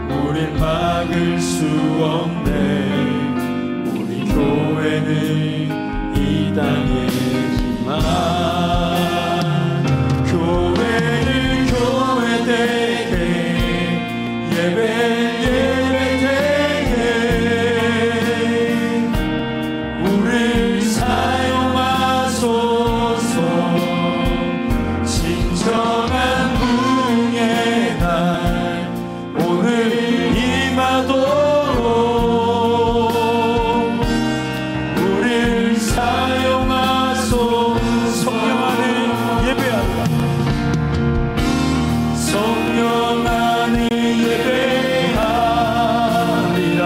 우릴 막을 수 없네. 우리 교회는 이 땅의 희망 교회는 교회되게 예배되게 우릴 사용하소서. 진정한 부흥의 날 오늘 임하도록 우릴 사용하소서. 성령 안에 예배하라. 성령 안에 예배하리라.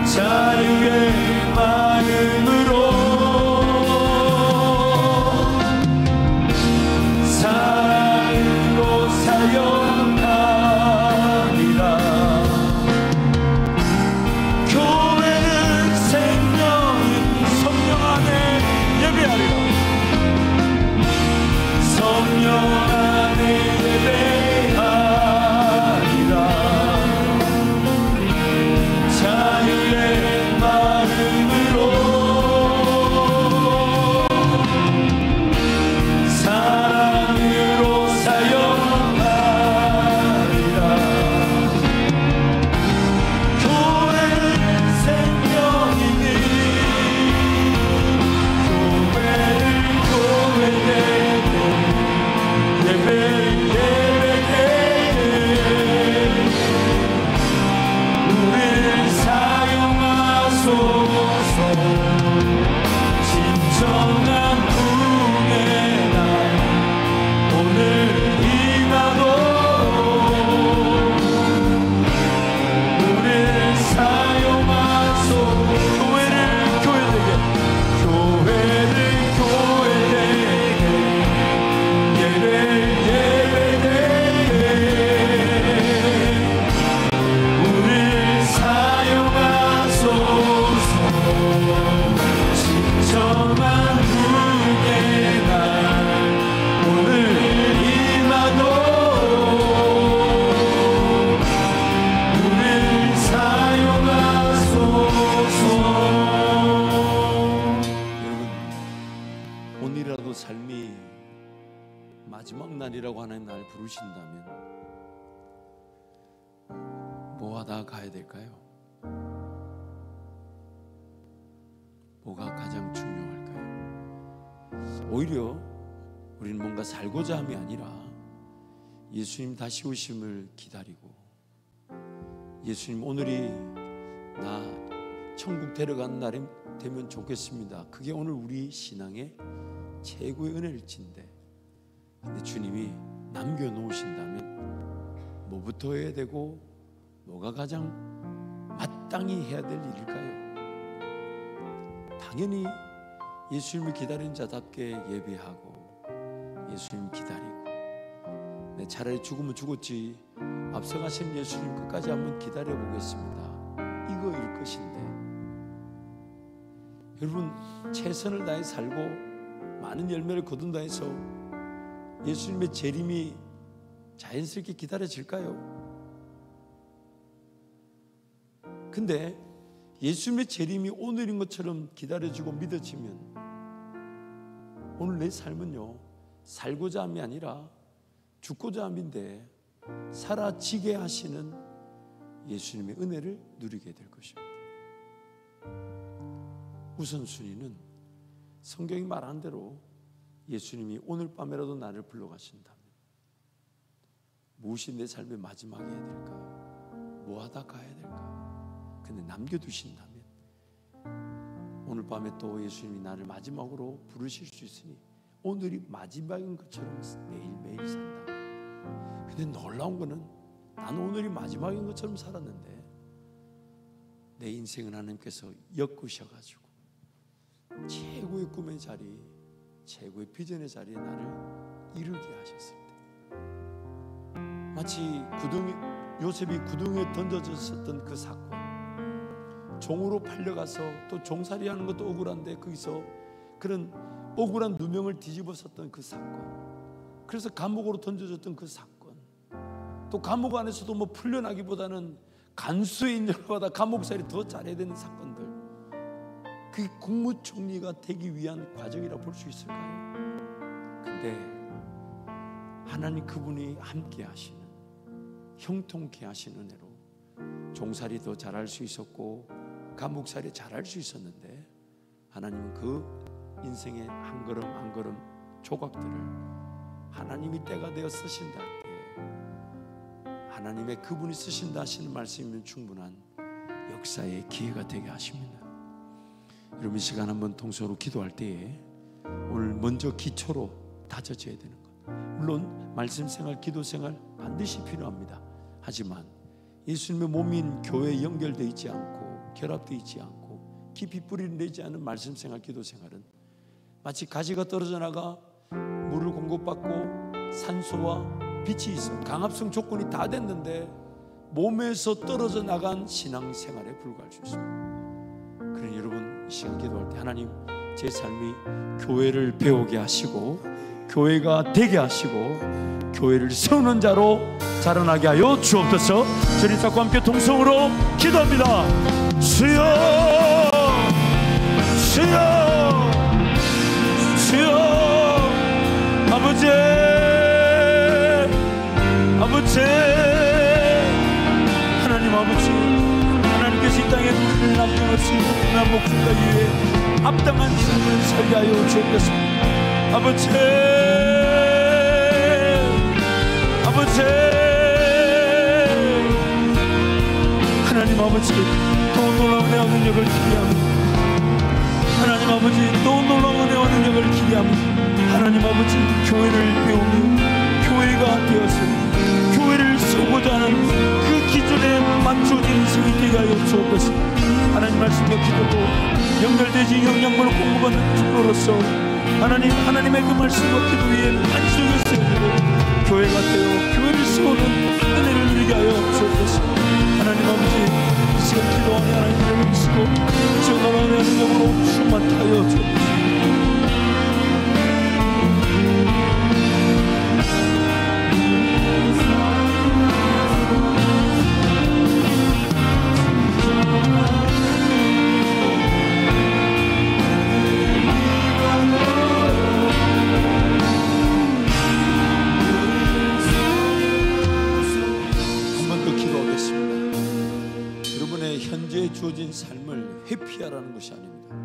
자유의 마음으로 사랑으로 사역하리라. 교회는 생명인 성령 안에 예배하리라. 성령 안에 예배하리라. 자유의 마음으로 사랑으로 사역하리라. 교회는 생명이니 교회를 교회되게 예배되게 우릴 사용하소서. 진정한 부흥의 날 오늘 임하도록 우릴 사용하소서. 교회를 교회되게 예배되게 우릴 사용하소서. 진정한 부흥의 날 오늘 임하도록 우릴 사용하소서. 여러분, 오늘이라도 삶이 마지막 날이라고 하나님 나를 부르신다면 뭐 하다 가야 될까요? 뭐가 가장 중요할까요? 오히려 우리는 뭔가 살고자 함이 아니라 예수님 다시 오심을 기다리고 예수님 오늘이 나 천국 데려가는 날이 되면 좋겠습니다. 그게 오늘 우리 신앙의 최고의 은혜일진데, 근데 주님이 남겨놓으신다면 뭐부터 해야 되고 뭐가 가장 마땅히 해야 될 일일까요? 당연히 예수님을 기다리는 자답게 예배하고 예수님 기다리고, 내 차라리 죽으면 죽었지 앞서가신 예수님 끝까지 한번 기다려보겠습니다, 이거일 것인데, 여러분 최선을 다해 살고 많은 열매를 거둔다 해서 예수님의 재림이 자연스럽게 기다려질까요? 근데 예수님의 재림이 오늘인 것처럼 기다려지고 믿어지면 오늘 내 삶은요, 살고자 함이 아니라 죽고자 함인데 사라지게 하시는 예수님의 은혜를 누리게 될 것입니다. 우선순위는 성경이 말한 대로 예수님이 오늘 밤에라도 나를 불러가신다면 무엇이 내 삶의 마지막에 해야 될까? 뭐 하다 가야 될까? 근데 남겨두신다면 오늘 밤에 또 예수님이 나를 마지막으로 부르실 수 있으니 오늘이 마지막인 것처럼 매일매일 산다. 근데 놀라운 거는 나는 오늘이 마지막인 것처럼 살았는데 내 인생은 하나님께서 엮으셔가지고 최고의 꿈의 자리, 최고의 비전의 자리에 나를 이르게 하셨을 때, 마치 요셉이 구덩이에 던져졌었던 그 사건, 종으로 팔려가서 또 종살이하는 것도 억울한데 거기서 그런 억울한 누명을 뒤집었었던 그 사건, 그래서 감옥으로 던져졌던 그 사건, 또 감옥 안에서도 뭐 풀려나기보다는 간수의 인정받아 감옥살이 더 잘해야 되는 사건들, 그게 국무총리가 되기 위한 과정이라 볼 수 있을까요? 근데 하나님 그분이 함께 하시는, 형통케 하시는 은혜로 종살이도 잘할 수 있었고 감옥살이 잘할 수 있었는데, 하나님은 그 인생의 한 걸음 한 걸음 조각들을 하나님이 때가 되어 쓰신다 할 때, 하나님의 그분이 쓰신다 하시는 말씀이면 충분한 역사의 기회가 되게 하십니다. 여러분, 이 시간 한번 통성으로 기도할 때에 오늘 먼저 기초로 다져져야 되는 것, 물론 말씀 생활, 기도 생활 반드시 필요합니다. 하지만 예수님의 몸인 교회에 연결되어 있지 않고 결합되어 있지 않고 깊이 뿌리를 내지 않은 말씀 생활, 기도 생활은 마치 가지가 떨어져 나가 물을 공급받고 산소와 빛이 있어 강합성 조건이 다 됐는데 몸에서 떨어져 나간 신앙생활에 불과할 수 있습니다. 그러니 여러분, 이 시간 기도할 때 하나님, 제 삶이 교회를 배우게 하시고 교회가 되게 하시고 교회를 세우는 자로 자라나게 하여 주옵소서. 저희 작과 함께 동성으로 기도합니다. 주여, 주여, 주여. 아버지, 아버지, 하나님 아버지, 하나님께서 이 땅에 우리를 남겨놓으신 한 목숨과 이후에 합당한 삶을 살게 하여 주옵소서. 아버지, 아버지, 하나님 아버지, 또 놀라운 은혜와 능력을 기대합니다. 하나님 아버지, 또 놀라운 은혜와 능력을 기대합니다. 하나님 아버지, 교회를 배우며 교회가 되어서 교회를 세우고자 하는 그 기준에 맞춰진 인생이 되게 하여 주옵소서. 하나님 말씀과 기도도 연결되지 영양분을 공부받는 주로로서 하나님, 하나님의 그 말씀과 기도 위에 반석을 세우고 교회가 되어 교회를 세우는 은혜를 누리게 하여 주옵소서. 하나님 아버지, 이 시간 기도하니 하나님을 믿으시고 전하는 능력으로 충만케 하여 주옵소서. 주어진 삶을 회피하라는 것이 아닙니다.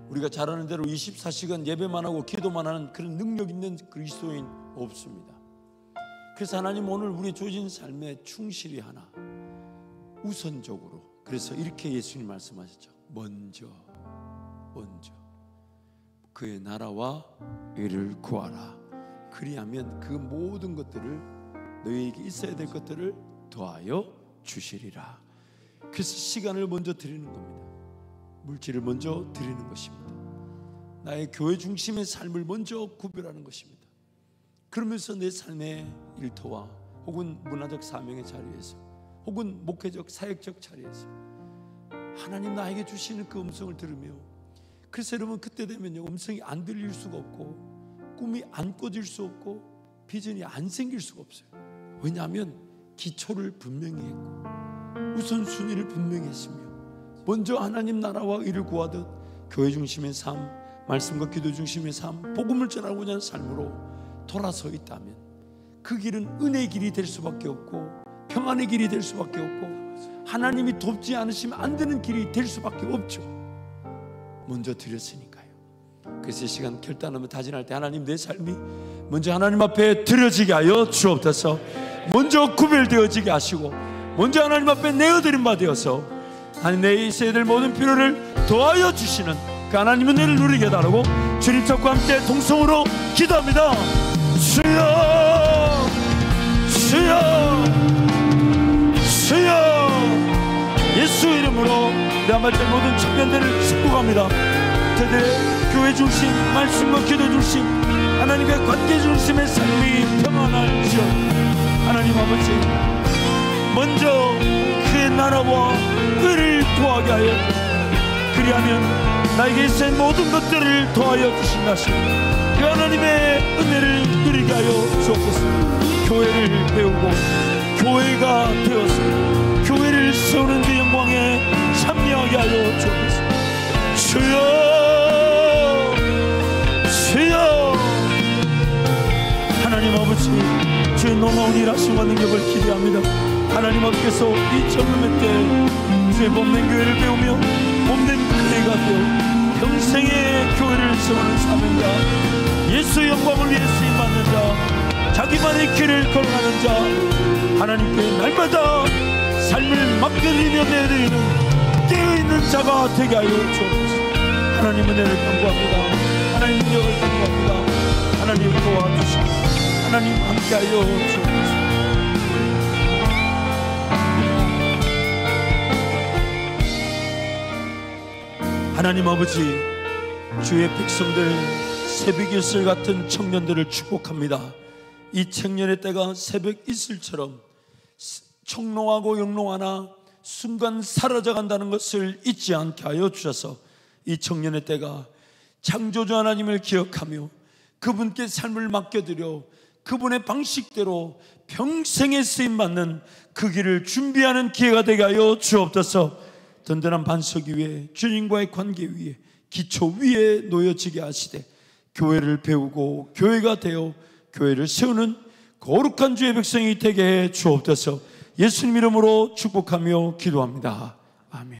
우리가 잘 아는 대로 24시간 예배만 하고 기도만 하는 그런 능력 있는 그리스도인 없습니다. 그래서 하나님, 오늘 우리 주어진 삶에 충실히 하나 우선적으로, 그래서 이렇게 예수님 말씀하셨죠. 먼저 그의 나라와 의를 구하라. 그리하면 그 모든 것들을, 너희에게 있어야 될 것들을 더하여 주시리라. 그래서 시간을 먼저 드리는 겁니다. 물질을 먼저 드리는 것입니다. 나의 교회 중심의 삶을 먼저 구별하는 것입니다. 그러면서 내 삶의 일터와 혹은 문화적 사명의 자리에서 혹은 목회적 사역적 자리에서 하나님 나에게 주시는 그 음성을 들으며, 그래서 여러분, 그때 되면요, 음성이 안 들릴 수가 없고 꿈이 안 꿔질 수 없고 비전이 안 생길 수가 없어요. 왜냐하면 기초를 분명히 했고 우선순위를 분명히 했으며 먼저 하나님 나라와 의를 구하듯 교회 중심의 삶, 말씀과 기도 중심의 삶, 복음을 전하고자 하는 삶으로 돌아서 있다면 그 길은 은혜의 길이 될 수밖에 없고 평안의 길이 될 수밖에 없고 하나님이 돕지 않으시면 안 되는 길이 될 수밖에 없죠. 먼저 드렸으니까요. 그래서 이 시간 결단하며 다짐할 때, 하나님, 내 삶이 먼저 하나님 앞에 드려지게 하여 주옵소서. 먼저 구별되어지게 하시고 먼저 하나님 앞에 내어드린 바 되어서 하나님, 내 있어야 될 모든 필요를 도와여 주시는 그 하나님의 은혜를 누리게 해달라고 주님 짝과 함께 동성으로 기도합니다. 주여 주여 주여, 예수 이름으로 내 한말들 모든 청년들을 축복합니다. 대대 교회 중심, 말씀과 기도 중심, 하나님의 관계 중심의 삶이 평안할지어 하나님 아버지, 먼저 그의 나라와 의를 구하게 하여 그리하면 나에게 있는 모든 것들을 더하여 주신다 하시니 그 하나님의 은혜를 누리게 하여 주옵소서. 교회를 배우고 교회가 되어서 교회를 세우는 그 영광에 참여하게 하여 주옵소서. 주여 주여, 하나님 아버지, 주의 놀라운 일 하시고 능력을 기대합니다. 하나님 앞에서 이 젊음의 때 주의 몸된 교회를 배우며 몸된 교회가 되어 평생의 교회를 세우는 사명자, 예수 영광을 위해 쓰임받는 자, 자기만의 길을 걸어가는 자, 하나님께 날마다 삶을 맡겨드리며 내드리는 깨어있는 자가 되게 하여 주옵소서. 하나님 은혜를 간구합니다. 하나님 능력을 간구합니다. 하나님 도와주시고 하나님 함께하여 주옵소서. 하나님 아버지, 주의 백성들, 새벽 이슬 같은 청년들을 축복합니다. 이 청년의 때가 새벽 이슬처럼 청롱하고 영롱하나 순간 사라져간다는 것을 잊지 않게 하여 주셔서 이 청년의 때가 창조주 하나님을 기억하며 그분께 삶을 맡겨드려 그분의 방식대로 평생에 쓰임받는 그 길을 준비하는 기회가 되게 하여 주옵소서. 든든한 반석 위에 주님과의 관계 위에 기초 위에 놓여지게 하시되 교회를 배우고 교회가 되어 교회를 세우는 거룩한 주의 백성이 되게 해 주옵소서. 예수님 이름으로 축복하며 기도합니다. 아멘.